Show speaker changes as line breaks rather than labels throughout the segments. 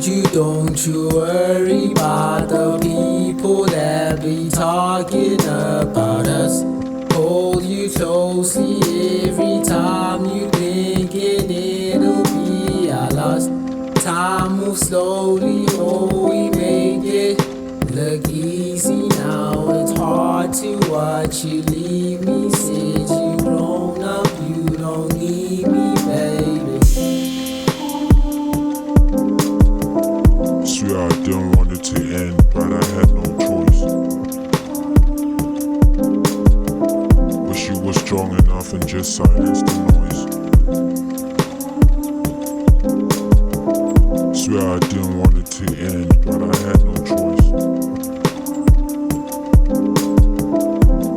Told you don't you worry about the people that be talking about us. Hold you closely every time you thinking it'll be our loss. Time moves slowly, oh we make it look easy now. It's hard to watch you leave me. Said you grown up, you don't need me, baby.
Swear I didn't want it to end, but I had no choice. But she was strong enough and just silenced the noise. Swear I didn't want it to end, but I had no choice.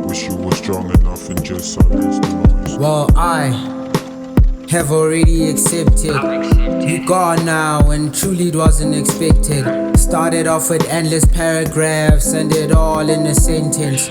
But she was strong enough and just silenced the noise.
Well, I have already accepted. You gone now and truly it wasn't expected. Started off with endless paragraphs and it all in a sentence.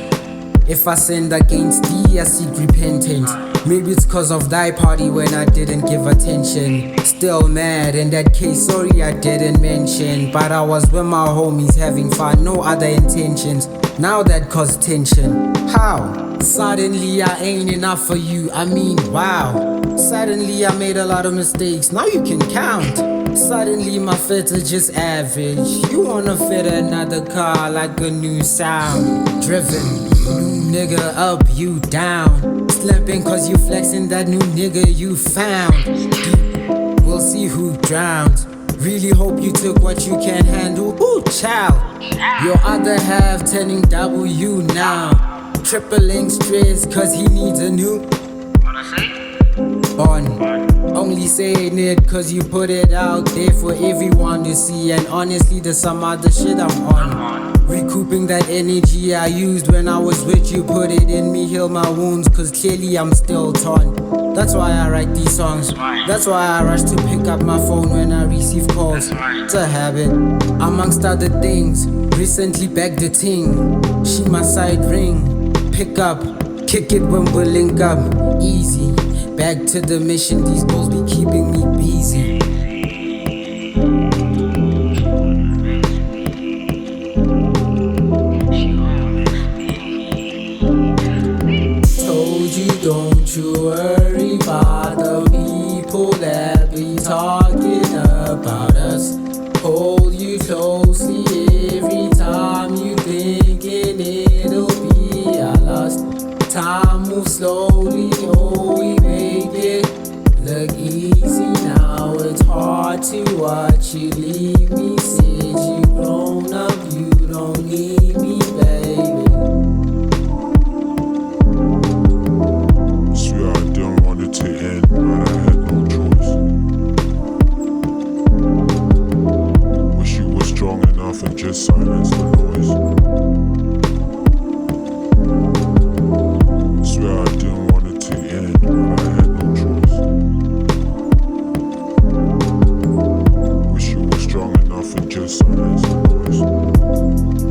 If I sinned against thee, I seek repentance. Maybe it's cause of thy party when I didn't give attention. Still mad, in that case, sorry I didn't mention. But I was with my homies having fun, no other intentions. Now that caused tension. How? Suddenly I ain't enough for you, I mean wow. Suddenly I made a lot of mistakes, now you can count. Suddenly my fits are just average. You wanna fit another car like a new sound. Driven, new nigga up, you down. Slapping cause you flexing that new nigga you found. We'll see who drowns. Really hope you took what you can handle. Ooh, child. Your other half turning W now. Tripling stress cause he needs a new on. Only saying it cause you put it out there for everyone to see. And honestly there's some other shit I'm on. Recouping that energy I used when I was with you. Put it in me, heal my wounds cause clearly I'm still torn. That's why I write these songs. That's why I rush to pick up my phone when I receive calls. It's a habit, amongst other things. Recently bagged the ting. She my side ring. Pick up, kick it when we link up. Easy, back to the mission. These goals be keeping me busy. Told you don't you worry about the people that be talking about us. Hold you closely every time you thinking it'll be our lost. Time moves slowly, oh we make it look easy now. It's hard to watch you leave me. Said you grown up, you don't need me, baby.
Swear I didn't want it to end, but I had no choice. But she was strong enough and just silenced the noise. Swear I didn't want it to end, but I had no choice. But she was strong enough and just silenced the noise.